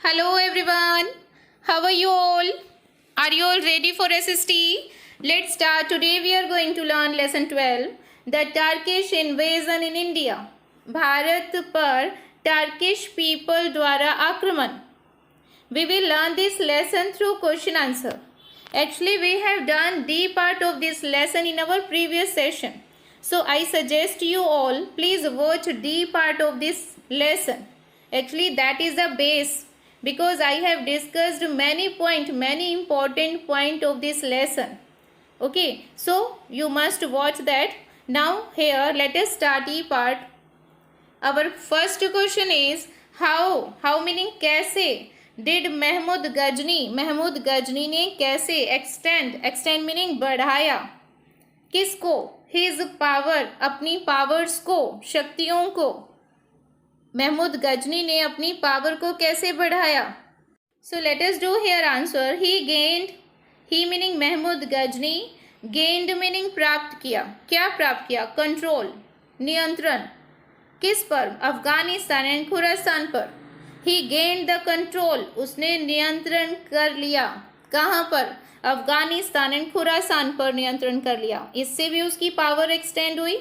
Hello everyone. How are you all? Are you all ready for SST? Let's start. Today we are going to learn lesson 12, the Turkish invasion in India. Bharat पर Turkish people द्वारा आक्रमण. We will learn this lesson through question answer. Actually, we have done D part of this lesson in our previous session. So I suggest you all please watch D part of this lesson. Actually, that is the base because I have discussed many important point of this lesson. Okay, so you must watch that. Now here let us start E part. Our first question is how meaning कैसे did Mahmood Ghazni ने कैसे extend meaning बढ़ाया किसको his power अपनी powers को शक्तियों को महमूद गजनी ने अपनी पावर को कैसे बढ़ाया. So let us do here answer. He meaning Mahmud Ghazni, gained meaning प्राप्त किया. क्या प्राप्त किया? कंट्रोल, नियंत्रण. किस पर? अफगानिस्तान एंड खुरासान पर. ही गेन्ड द कंट्रोल, उसने नियंत्रण कर लिया. कहाँ पर? अफगानिस्तान एंड खुरासान पर नियंत्रण कर लिया. इससे भी उसकी पावर एक्सटेंड हुई.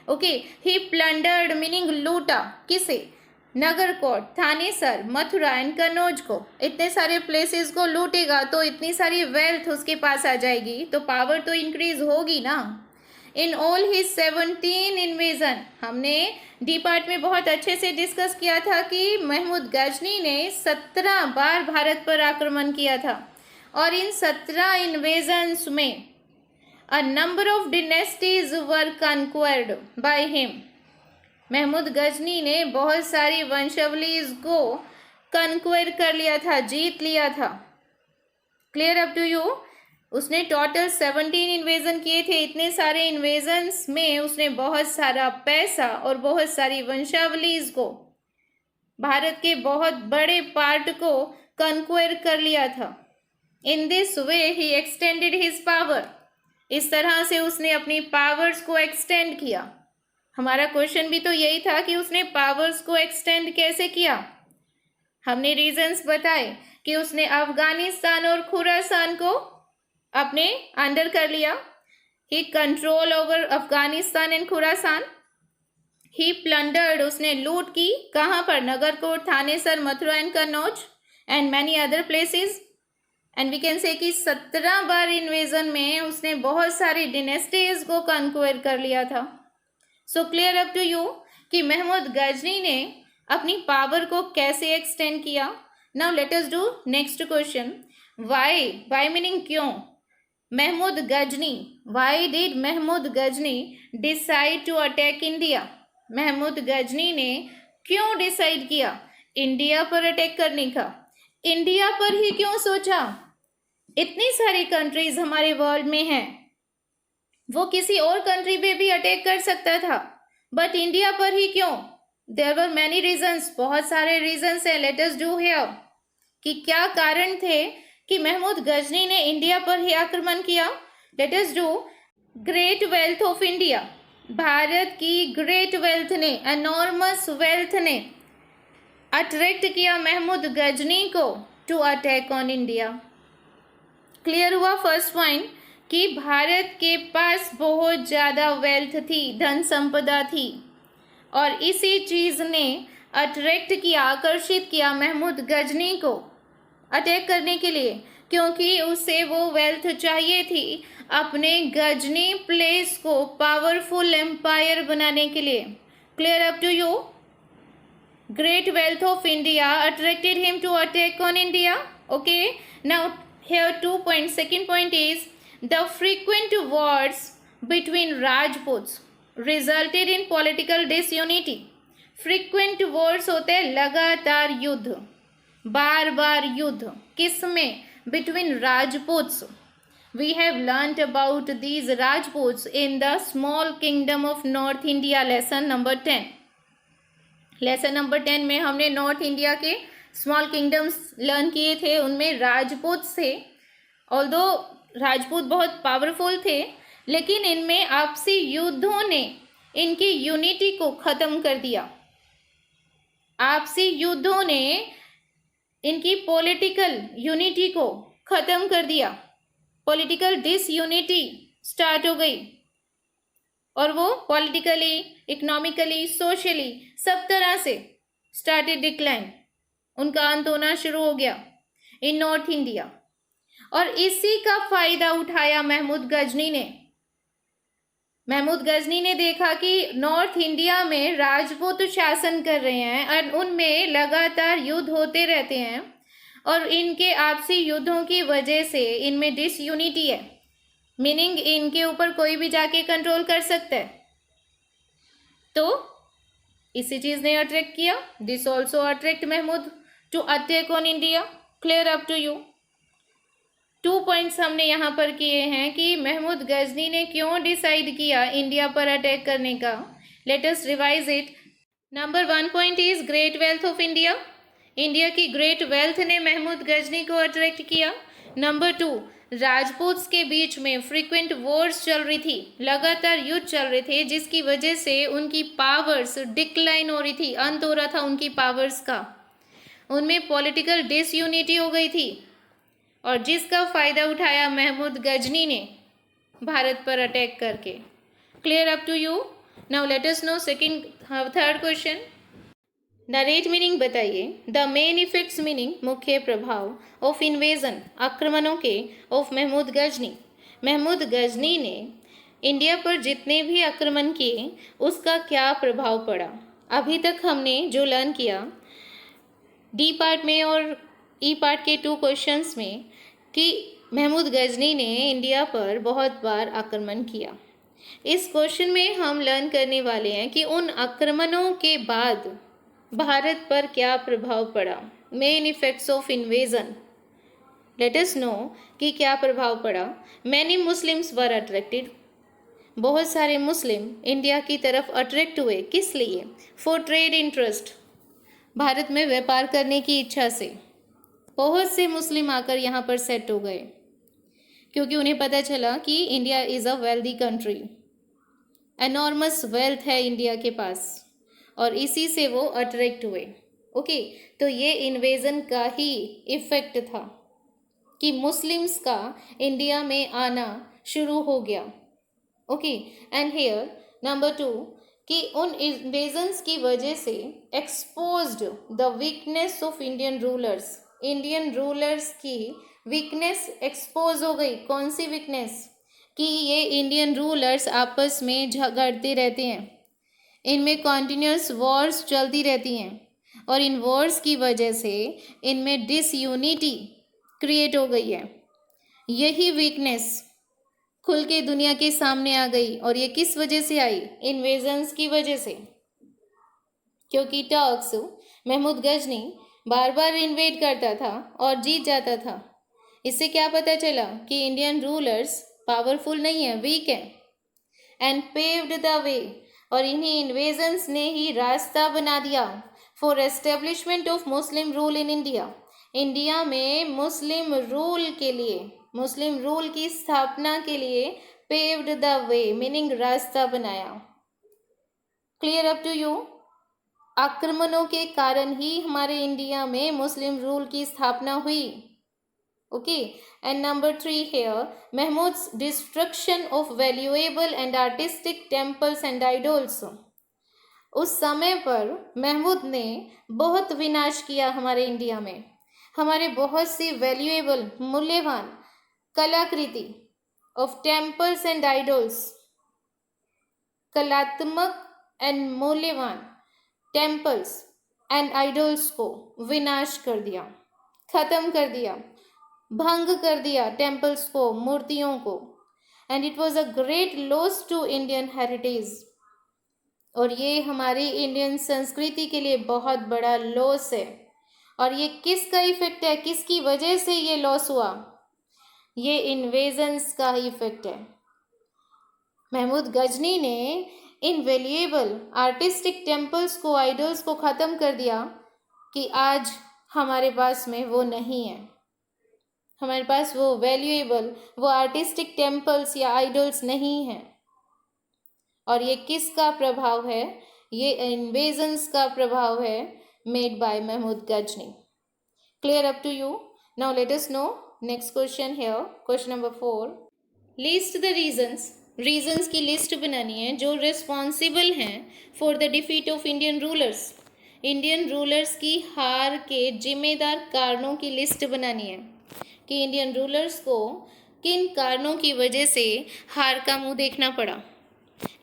ओके. ही प्लंडर्ड मीनिंग लूटा. किसे? नगरकोट, थानेसर, मथुरा एंड कन्नौज को. इतने सारे प्लेसेस को लूटेगा तो इतनी सारी वेल्थ उसके पास आ जाएगी तो पावर तो इंक्रीज होगी ना. इन ऑल हिज 17 इन्वेजन, हमने डी पार्ट में बहुत अच्छे से डिस्कस किया था कि महमूद गजनी ने 17 बार भारत पर आक्रमण किया था और इन 17 इन्वेजन्स में a number of dynasties were conquered by him. Mahmud Ghazni ने बहुत सारी वंशावलीज को कन्क्वेर कर लिया था, जीत लिया था. Clear up to you? उसने टोटल 17 इन्वेजन किए थे. इतने सारे इन्वेजन्स में उसने बहुत सारा पैसा और बहुत सारी वंशावलीज को, भारत के बहुत बड़े पार्ट को कन्क्वेर कर लिया था. In this way he extended his power. इस तरह से उसने अपनी पावर्स को एक्सटेंड किया. हमारा क्वेश्चन भी तो यही था कि उसने पावर्स को एक्सटेंड कैसे किया. हमने रीजंस बताए कि उसने अफगानिस्तान और खुरासान को अपने अंडर कर लिया. He control over Afghanistan and Khurasan. He plundered, उसने लूट की. कहाँ पर? Nagarkot, Thanesar, Mathura and Kannauj and many other places. And we can say कि 17 बार इन्वेजन में उसने बहुत सारी डिनेस्टीज को कन्क्वेर कर लिया था. So clear up to you कि महमूद गजनी ने अपनी पावर को कैसे एक्सटेंड किया. Now let us do next question. Why meaning क्यों. Mahmud Ghazni, why did Mahmud Ghazni decide to attack India. Mahmud Ghazni ने क्यों डिसाइड किया इंडिया पर अटैक करने का. इंडिया पर ही क्यों सोचा? इतनी सारी कंट्रीज हमारे वर्ल्ड में हैं, वो किसी और कंट्री पे भी अटैक कर सकता था बट इंडिया पर ही क्यों? देयर वर मैनी रीजंस, बहुत सारे रीजंस है. लेट अस डू हियर कि क्या कारण थे कि महमूद गजनी ने इंडिया पर ही आक्रमण किया. Let us do. Great wealth of India, Bharat की ग्रेट वेल्थ ने, एनॉर्मस वेल्थ ने अट्रैक्ट किया महमूद गजनी को to attack on India. Clear हुआ फर्स्ट पॉइंट कि भारत के पास बहुत ज़्यादा वेल्थ थी, धन संपदा थी और इसी चीज़ ने अट्रैक्ट किया, आकर्षित किया महमूद गजनी को अटैक करने के लिए क्योंकि उसे वो वेल्थ चाहिए थी अपने गजनी प्लेस को पावरफुल एम्पायर बनाने के लिए. Clear up to you? Great wealth of India attracted him to attack on India. Okay. Now here 2 points. Second point is the frequent wars between Rajputs resulted in political disunity. Frequent wars होते हैं लगातार युद्ध, बार बार युद्ध. किसमें? Between Rajputs. We have learnt about these Rajputs in the small kingdom of North India lesson number 10. Lesson number 10 में हमने north India के small kingdoms learn किए थे. उनमें राजपूत थे. ऑल्दो राजपूत बहुत पावरफुल थे लेकिन इनमें आपसी युद्धों ने इनकी यूनिटी को ख़त्म कर दिया. आपसी युद्धों ने इनकी पॉलिटिकल यूनिटी को ख़त्म कर दिया, पॉलिटिकल डिसयूनिटी स्टार्ट हो गई और वो पॉलिटिकली, इकोनॉमिकली, सोशली सब तरह से स्टार्टेड डिक्लाइन, उनका अंत होना शुरू हो गया इन नॉर्थ इंडिया। और इसी का फ़ायदा उठाया महमूद गजनी ने। महमूद गजनी ने देखा कि नॉर्थ इंडिया में राजपूत शासन कर रहे हैं और उनमें लगातार युद्ध होते रहते हैं और इनके आपसी युद्धों की वजह से इनमें डिसयूनिटी है, मीनिंग इनके ऊपर कोई भी जाके कंट्रोल कर सकता है। तो इसी चीज़ ने अट्रैक्ट किया। This also attract Mahmud to attack on India. Clear up to you. 2 points हमने यहाँ पर किए हैं कि महमूद गजनी ने क्यों डिसाइड किया इंडिया पर अटैक करने का। Let us revise it. Number 1 point is great wealth of India. India की ग्रेट वेल्थ ने महमूद गजनी को अट्रैक्ट किया। नंबर 2, राजपूत्स के बीच में फ्रीक्वेंट वॉर्स चल रही थी, लगातार युद्ध चल रहे थे, जिसकी वजह से उनकी पावर्स डिक्लाइन हो रही थी, अंत हो रहा था उनकी पावर्स का, उनमें पॉलिटिकल डिसयूनिटी हो गई थी और जिसका फ़ायदा उठाया महमूद गजनी ने भारत पर अटैक करके। Clear up to you. Now let us know second third question. Narrate meaning बताइए। द मेन इफेक्ट्स मीनिंग मुख्य प्रभाव ऑफ इन्वेजन आक्रमणों के ऑफ महमूद गजनी। महमूद गजनी ने इंडिया पर जितने भी आक्रमण किए उसका क्या प्रभाव पड़ा। अभी तक हमने जो लर्न किया डी पार्ट में और ई पार्ट के 2 क्वेश्चंस में कि महमूद गजनी ने इंडिया पर बहुत बार आक्रमण किया। इस क्वेश्चन में हम लर्न करने वाले हैं कि उन आक्रमणों के बाद भारत पर क्या प्रभाव पड़ा। Main effects of invasion. Late us no कि क्या प्रभाव पड़ा। मैनी मुस्लिम्स वर अट्रैक्टेड। बहुत सारे मुस्लिम इंडिया की तरफ अट्रैक्ट हुए। किस लिए? फॉर ट्रेड इंटरेस्ट, भारत में व्यापार करने की इच्छा से बहुत से मुस्लिम आकर यहाँ पर सेट हो गए, क्योंकि उन्हें पता चला कि India is a wealthy country, enormous wealth है इंडिया के पास, और इसी से वो अट्रैक्ट हुए। ओके, तो ये इन्वेजन का ही इफेक्ट था कि मुस्लिम्स का इंडिया में आना शुरू हो गया। ओके, एंड हियर नंबर 2 कि उन इन्वेजन्स की वजह से exposed the weakness of Indian rulers. Indian rulers की वीकनेस एक्सपोज हो गई। कौन सी वीकनेस? कि ये इंडियन रूलर्स आपस में झगड़ते रहते हैं, इनमें कॉन्टिन्यूस वॉर्स चलती रहती हैं और इन वॉर्स की वजह से इनमें डिसयूनिटी क्रिएट हो गई है। यही वीकनेस खुल के दुनिया के सामने आ गई और ये किस वजह से आई? इन्वेजन्स की वजह से। क्योंकि टर्क्स महमूद गजनी बार बार इन्वेड करता था और जीत जाता था। इससे क्या पता चला कि इंडियन रूलर्स पावरफुल नहीं है, वीक है। एंड पेव्ड द वे, और इन्हीं इन्वेजन्स ने ही रास्ता बना दिया for establishment of Muslim rule in India. India में मुस्लिम रूल के लिए, मुस्लिम रूल की स्थापना के लिए पेव्ड द वे मीनिंग रास्ता बनाया। Clear up to you. आक्रमणों के कारण ही हमारे इंडिया में मुस्लिम रूल की स्थापना हुई। Okay, and number 3 here, Mahmud's destruction of valuable and artistic temples and idols. उस समय पर महमूद ने बहुत विनाश किया हमारे इंडिया में। हमारे बहुत सी वैल्यूएबल, मूल्यवान कलाकृति ऑफ टेम्पल्स एंड आइडल्स, कलात्मक एंड मूल्यवान टेम्पल्स एंड आइडल्स को विनाश कर दिया, खत्म कर दिया, भंग कर दिया टेम्पल्स को, मूर्तियों को। And it was a great loss to Indian heritage, और ये हमारी इंडियन संस्कृति के लिए बहुत बड़ा लॉस है। और ये किसका इफेक्ट है? किसकी वजह से ये लॉस हुआ? ये इन्वेजन्स का ही इफेक्ट है। महमूद गजनी ने इन वैल्यूएबल आर्टिस्टिक टेम्पल्स को, आइडल्स को ख़त्म कर दिया कि आज हमारे पास में वो नहीं है। हमारे पास वो वैल्यूएबल, वो आर्टिस्टिक टेम्पल्स या आइडल्स नहीं हैं। और ये किसका प्रभाव है? ये इन्वेजन्स का प्रभाव है, made by Mahmud Ghazni. Clear up to you? Now let us know. Next question here. Question number 4. List the reasons. Regions की लिस्ट बनानी है जो रिस्पॉन्सिबल हैं for the defeat of Indian rulers. Indian rulers की हार के जिम्मेदार कारणों की लिस्ट बनानी है कि इंडियन रूलर्स को किन कारणों की वजह से हार का मुंह देखना पड़ा.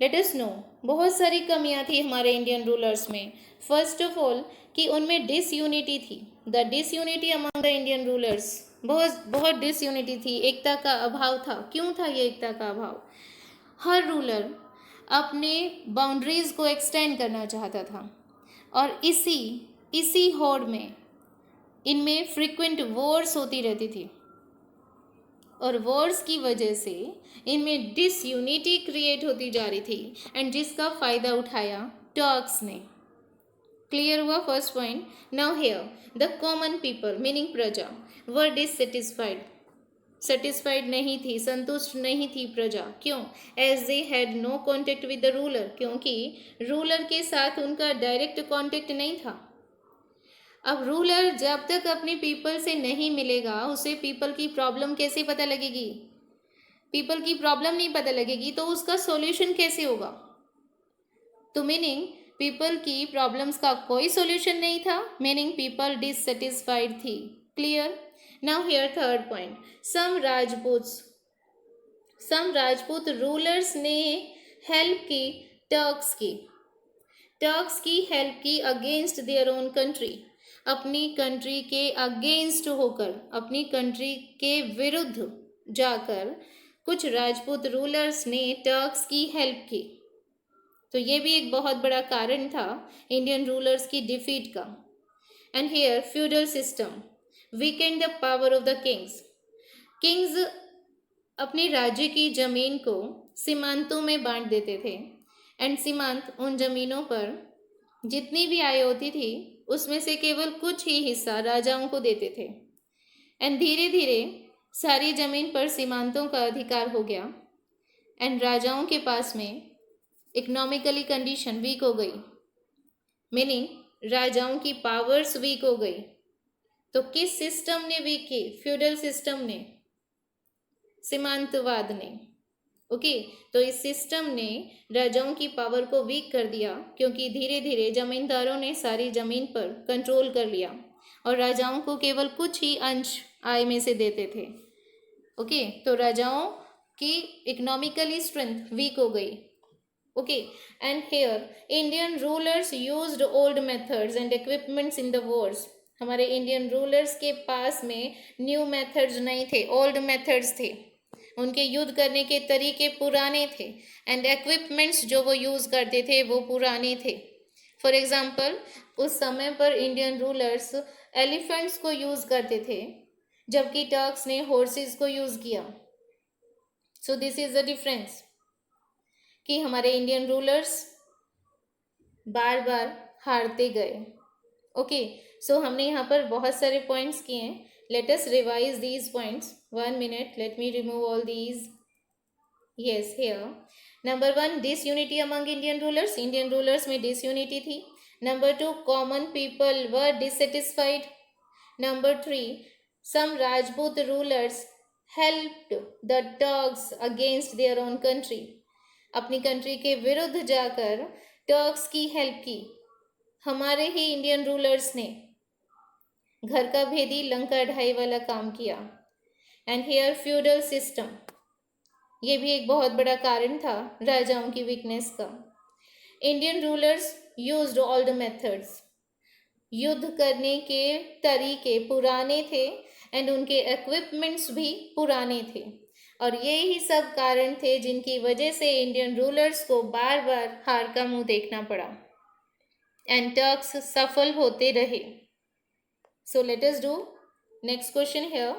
Late us no. बहुत सारी कमियां थी हमारे इंडियन रूलर्स में. फर्स्ट ऑफ ऑल कि उनमें डिसयूनिटी थी. The disunity among the Indian rulers. बहुत डिसयूनिटी थी. एकता का अभाव था. क्यों था ये एकता का अभाव? हर रूलर अपने बाउंड्रीज को एक्सटेंड करना चाहता था और इसी होड़ में इनमें फ्रीक्वेंट वॉर्स होती रहती थी और वॉर्स की वजह से इनमें डिसयूनिटी क्रिएट होती जा रही थी एंड जिसका फ़ायदा उठाया टर्क्स ने. क्लियर हुआ first point. Now here the common people meaning प्रजा वर डिससेटिस्फाइड. सेटिस्फाइड नहीं थी, संतुष्ट नहीं थी प्रजा. क्यों? As they had no contact with the ruler. क्योंकि रूलर के साथ उनका डायरेक्ट कॉन्टेक्ट नहीं था. अब रूलर जब तक अपने पीपल से नहीं मिलेगा उसे पीपल की प्रॉब्लम कैसे पता लगेगी? पीपल की प्रॉब्लम नहीं पता लगेगी तो उसका सॉल्यूशन कैसे होगा? तो मीनिंग पीपल की प्रॉब्लम्स का कोई सॉल्यूशन नहीं था. मीनिंग पीपल डिससेटिस्फाइड थी. Clear? Now here third point. Some Rajput rulers ने हेल्प की टर्क्स की हेल्प की अगेंस्ट देयर ओन कंट्री. अपनी कंट्री के अगेंस्ट होकर, अपनी कंट्री के विरुद्ध जाकर कुछ राजपूत रूलर्स ने टर्क्स की हेल्प की. तो ये भी एक बहुत बड़ा कारण था इंडियन रूलर्स की डिफीट का. And here feudal system Weeknd the power of the Kings अपने राज्य की जमीन को सीमांतों में बांट देते थे एंड सीमांत उन जमीनों पर जितनी भी आय होती थी उसमें से केवल कुछ ही हिस्सा राजाओं को देते थे. एंड धीरे धीरे सारी जमीन पर सीमांतों का अधिकार हो गया एंड राजाओं के पास में इकोनॉमिकली कंडीशन वीक हो गई. मीनिंग राजाओं की पावर्स वीक हो गई. तो किस सिस्टम ने वीक की? फ्यूडल सिस्टम ने, सीमांतवाद ने. ओके, तो इस सिस्टम ने राजाओं की पावर को वीक कर दिया क्योंकि धीरे धीरे जमींदारों ने सारी जमीन पर कंट्रोल कर लिया और राजाओं को केवल कुछ ही अंश आय में से देते थे. ओके, तो राजाओं की इकोनॉमिकली स्ट्रेंथ वीक हो गई. Okay, and here Indian rulers used old methods and equipments in the Wars. हमारे इंडियन रूलर्स के पास में न्यू मेथड्स नहीं थे, ओल्ड मेथड्स थे. उनके युद्ध करने के तरीके पुराने थे एंड इक्विपमेंट्स जो वो यूज़ करते थे वो पुराने थे. फॉर एग्जांपल उस समय पर इंडियन रूलर्स एलिफेंट्स को यूज़ करते थे जबकि टर्क्स ने हॉर्सेस को यूज़ किया. So this is the difference कि हमारे इंडियन रूलर्स बार बार हारते गए. ओके, सो हमने यहाँ पर बहुत सारे पॉइंट्स किए हैं. Let us revise these points. 1 minute, let me remove all these. Yes, here. Number 1, disunity among Indian rulers. Indian rulers में disunity थी. Number 2, common people were dissatisfied. Number 3, some Rajput rulers helped the Turks against their own country. अपनी country के विरुद्ध जाकर Turks की help की. हमारे ही Indian rulers ने घर का भेदी लंका ढाई वाला काम किया. एंड हेयर फ्यूडल सिस्टम, ये भी एक बहुत बड़ा कारण था राजाओं की वीकनेस का. Indian rulers used old methods. युद्ध करने के तरीके पुराने थे एंड उनके इक्विपमेंट्स भी पुराने थे और ये ही सब कारण थे जिनकी वजह से इंडियन रूलर्स को बार बार हार का मुंह देखना पड़ा एंड टर्क्स सफल होते रहे. सो let us do next question here.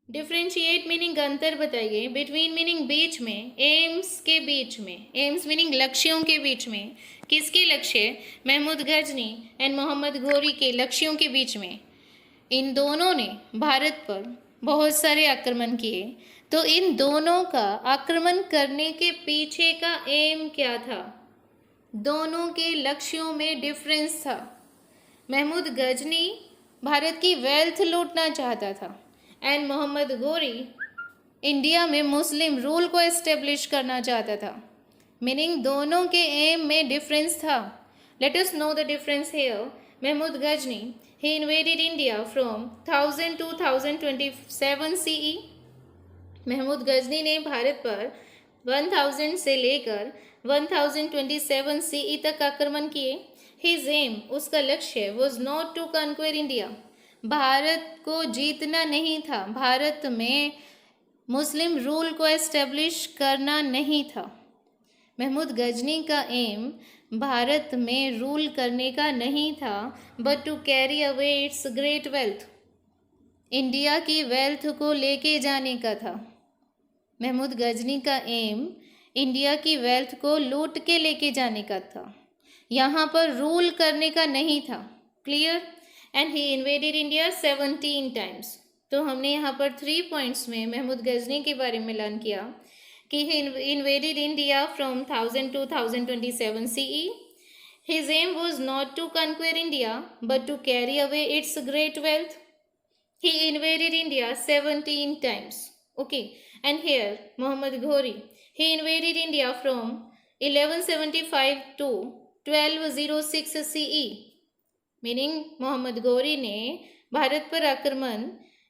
Differentiate meaning अंतर बताइए. बिटवीन मीनिंग बीच में, एम्स के बीच में. एम्स मीनिंग लक्ष्यों के बीच में. किसके लक्ष्य? महमूद गजनी एंड मोहम्मद घोरी के लक्ष्यों के बीच में. इन दोनों ने भारत पर बहुत सारे आक्रमण किए. तो इन दोनों का आक्रमण करने के पीछे का एम क्या था? दोनों के लक्ष्यों में डिफरेंस था. महमूद गजनी भारत की वेल्थ लूटना चाहता था। एंड मोहम्मद घोरी इंडिया में मुस्लिम रूल को एस्टेब्लिश करना चाहता था। मीनिंग दोनों के एम में डिफरेंस था। Let us know the difference here. Mahmud Ghazni he invaded India from 1000 to 1027 CE। Mahmud Ghazni ने भारत पर 1000 से लेकर 1027 CE तक आक्रमण किए। हिज एम, उसका लक्ष्य, was not to conquer India, Bharat को जीतना नहीं था, भारत में मुस्लिम रूल को एस्टेब्लिश करना नहीं था। महमूद गजनी का एम भारत में रूल करने का नहीं था, but to carry away its great wealth, India की वेल्थ को लेके जाने का था। महमूद गजनी का एम इंडिया की वेल्थ को लूट के लेके जाने का था, यहाँ पर रूल करने का नहीं था। Clear? And he invaded India 17 times. तो हमने यहाँ पर 3 पॉइंट्स में महमूद गजनी के बारे में लर्न किया कि ही invaded India from 1000 to 1027 CE. His aim was not to conquer India but to carry away its great wealth. He invaded India 17 times. Okay, and here Muhammad Ghori, he invaded India from 1175 to 1206 CE. Meaning Mohammad Ghori ने भारत पर आक्रमण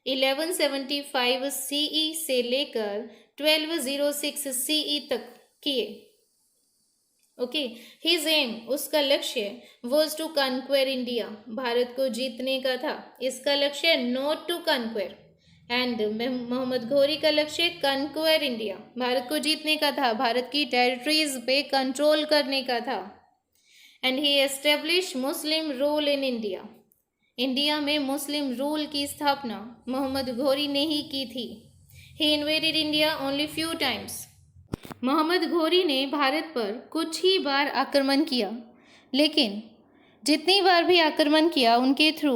1175 CE से लेकर 1206 CE तक किए। Okay, his aim, उसका लक्ष्य, was to conquer India, Bharat को जीतने का था। इसका लक्ष्य नॉट टू कन्क्वेर, एंड मोहम्मद घोरी का लक्ष्य कन्क्वेर इंडिया, भारत को जीतने का था, भारत की टेरिटरीज पे कंट्रोल करने का था। And he establish Muslim rule in India, India में मुस्लिम रूल की स्थापना मोहम्मद घोरी ने ही की थी। He invaded India only few times. Mohammad Ghori ने भारत पर कुछ ही बार आक्रमण किया, लेकिन जितनी बार भी आक्रमण किया उनके थ्रू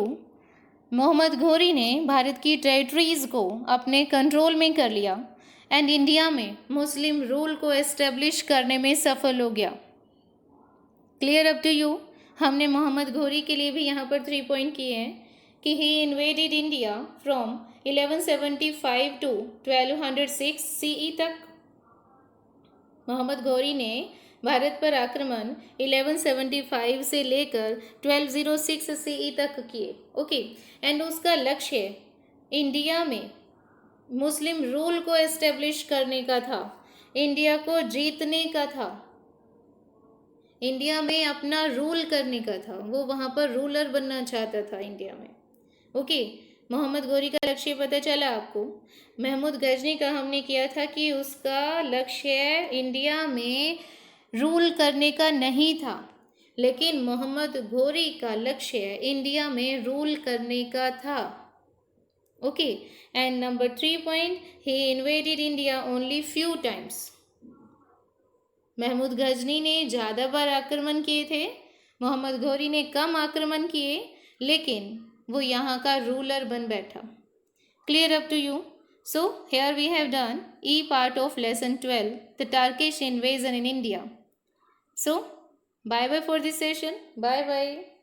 मोहम्मद घोरी ने भारत की टेरिटरीज को अपने कंट्रोल में कर लिया एंड इंडिया में मुस्लिम रूल को एस्टेब्लिश करने में सफल हो गया। Clear up to you? हमने मोहम्मद घोरी के लिए भी यहाँ पर 3 पॉइंट किए हैं कि ही invaded India from 1175 to 1206 CE तक। मोहम्मद घोरी ने भारत पर आक्रमण 1175 से लेकर 1206 CE तक किए। ओके, एंड उसका लक्ष्य इंडिया में मुस्लिम रूल को एस्टेब्लिश करने का था, इंडिया को जीतने का था, इंडिया में अपना रूल करने का था, वो वहाँ पर रूलर बनना चाहता था इंडिया में। ओके, मोहम्मद घोरी का लक्ष्य पता चला आपको। महमूद गजनी का हमने किया था कि उसका लक्ष्य इंडिया में रूल करने का नहीं था, लेकिन मोहम्मद घोरी का लक्ष्य इंडिया में रूल करने का था। Okay, and number 3 point, he invaded India only few times. Mahmud Ghazni ने ज़्यादा बार आक्रमण किए थे, मोहम्मद घोरी ने कम आक्रमण किए, लेकिन वो यहाँ का रूलर बन बैठा। Clear up to you? So here we have done E part of lesson 12, the Turkish invasion in India. So bye bye for this session. Bye bye.